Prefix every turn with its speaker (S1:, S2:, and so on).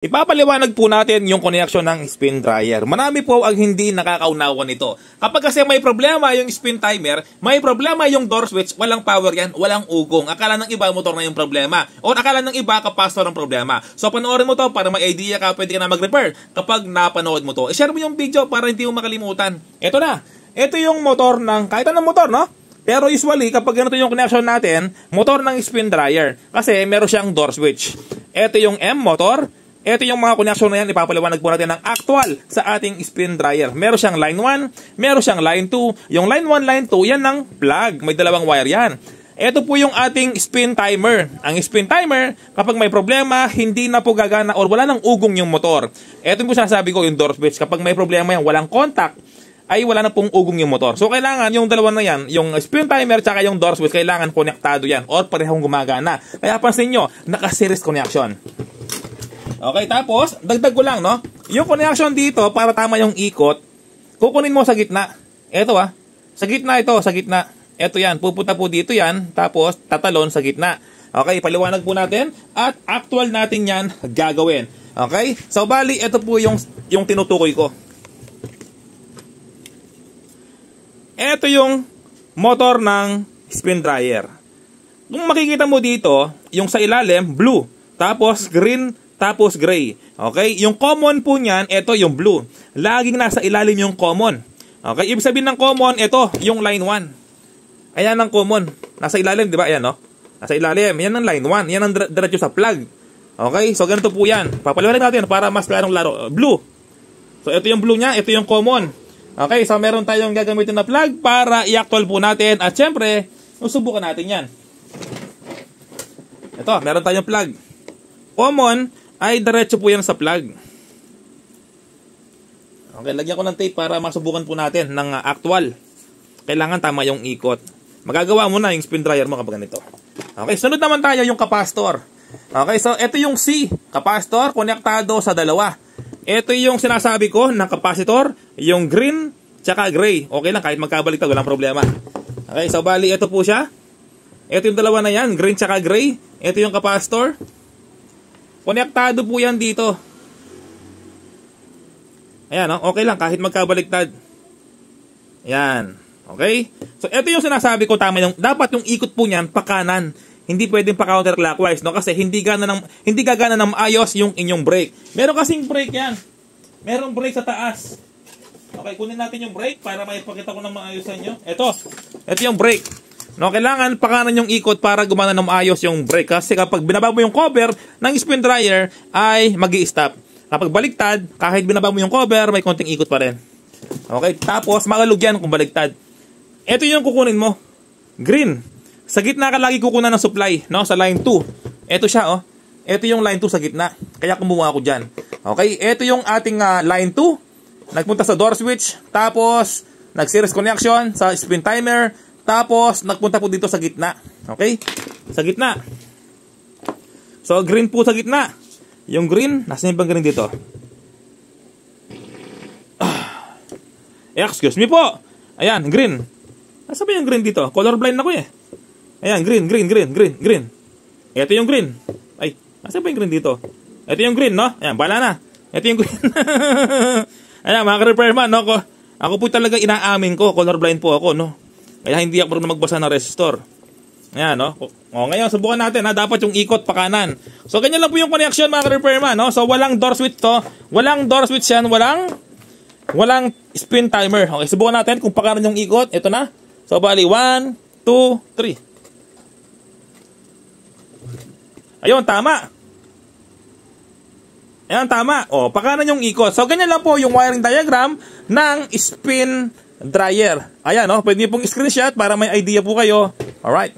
S1: Ipapaliwanag po natin yung connection ng spin dryer. Marami po ang hindi nakakaunawan nito. Kapag kasi may problema yung spin timer, may problema yung door switch, walang power yan, walang ugong. Akala ng iba motor na yung problema. O akala ng iba kapastor ang problema. So panoorin mo to para may idea ka, pwede ka na mag-repair kapag napanood mo to. I-share mo yung video para hindi mo makalimutan. Ito na. Ito yung motor ng, kahit anong motor, no? Pero usually, kapag ganito yung connection natin, motor ng spin dryer. Kasi meron siyang door switch. Ito yung M motor. Ito yung mga connection na yan, ipapaliwanag po natin ng actual sa ating spin dryer. Meron siyang line 1, meron siyang line 2. Yung line 1, line 2, yan ng plug. May dalawang wire yan. Ito po yung ating spin timer. Ang spin timer, kapag may problema, hindi na po gagana or wala nang ugong yung motor. Ito po sasabi ko, yung door switch. Kapag may problema yan, walang contact, ay wala na pong ugong yung motor. So kailangan yung dalawa na yan, yung spin timer tsaka yung door switch, kailangan konektado yan or parehong gumagana. Kaya pansin nyo, naka-series connection. Okay, tapos, dagdag ko lang, no? Yung connection dito, para tama yung ikot, kukunin mo sa gitna. Ito, sa gitna ito, sa gitna. Ito yan, pupunta po dito yan, tapos tatalon sa gitna. Okay, paliwanag po natin, at actual natin yan gagawin. Okay? So, bali, ito po yung tinutukoy ko. Ito yung motor ng spin dryer. Kung makikita mo dito, yung sa ilalim, blue, tapos green, tapos gray. Okay? Yung common po niyan, ito yung blue. Laging nasa ilalim yung common. Okay? Ibig sabihin ng common, ito, yung line 1. Ayan ang common. Nasa ilalim, di ba? Ayan, no? Nasa ilalim. Yan ang line 1. Yan ang diretso sa plug. Okay? So, ganito po yan. Papaliwanag natin para mas klarong laro. Blue. So, ito yung blue niya. Ito yung common. Okay? So, meron tayong gagamitin na plug para i-actual po natin. At syempre, susubukan natin yan. Ito, meron tayong plug. Common ay diretso po yan sa plug. Okay, lagyan ko ng tape para masubukan po natin ng actual. Kailangan tama yung ikot. Magagawa mo na yung spin dryer mo kapag ganito. Okay, sunod naman tayo yung capacitor. Okay, so ito yung C, capacitor, konektado sa dalawa. Ito yung sinasabi ko ng capacitor, yung green tsaka gray. Okay lang, kahit magkabaliktad, walang problema. Okay, so bali, ito po siya. Ito yung dalawa na yan, green tsaka gray. Ito yung capacitor. Konektado po yan dito. Ayan, okay lang, kahit magkabaliktad. Ayan, okay? So, ito yung sinasabi ko, tama yung, dapat yung ikot po niyan, pakanan. Hindi pwedeng pa-counterclockwise, no? Kasi hindi gagana ng maayos yung inyong brake. Meron kasing brake yan. Merong brake sa taas. Okay, kunin natin yung brake para maipakita ko ng maayos sa inyo. Ito yung brake. No, kailangan pakanan yung ikot para gumana ng maayos yung brake. Kasi kapag binaba mo yung cover ng spin dryer, ay magi-stop. Kapag baliktad, kahit binaba mo yung cover, may konting ikot pa rin. Okay, tapos makalug yan kung baliktad. Ito yung kukunin mo. Green. Sa gitna ka lagi kukunan ng supply, no? Sa line 2. Ito siya, Ito yung line 2 sa gitna. Kaya kumuha ako dyan. Okay, ito yung ating line 2. Nagpunta sa door switch. Tapos, nag-series connection sa spin timer. Tapos, nagpunta po dito sa gitna. Okay? Sa gitna. So, green po sa gitna. Yung green, nasa yung bang green dito? Excuse me po. Ayan, green. Nasa ba yung green dito? Colorblind ako eh. Ayan, green. Ito yung green. Ay, nasa ba yung green dito? Ito yung green, no? Ayan, bala na. Ito yung green. Ayan, mga ka-repairman, no? Ako po talaga inaamin ko. Colorblind po ako, no? Kaya hindi ako marunong magbasa ng resistor. Ayan, no? Ngayon, subukan natin, dapat yung ikot pa kanan. So, ganyan lang po yung connection, mga ka-repairman, no? So, walang door switch to. Walang door switch yan. Walang spin timer. Okay, subukan natin kung pa kanan yung ikot. Ito na. So, bali, 1, 2, 3. Ayun, tama. Ayan, tama. Pa kanan yung ikot. So, ganyan lang po yung wiring diagram ng spin dryer. Ayan, pwede niyo pong screenshot para may idea po kayo. Alright.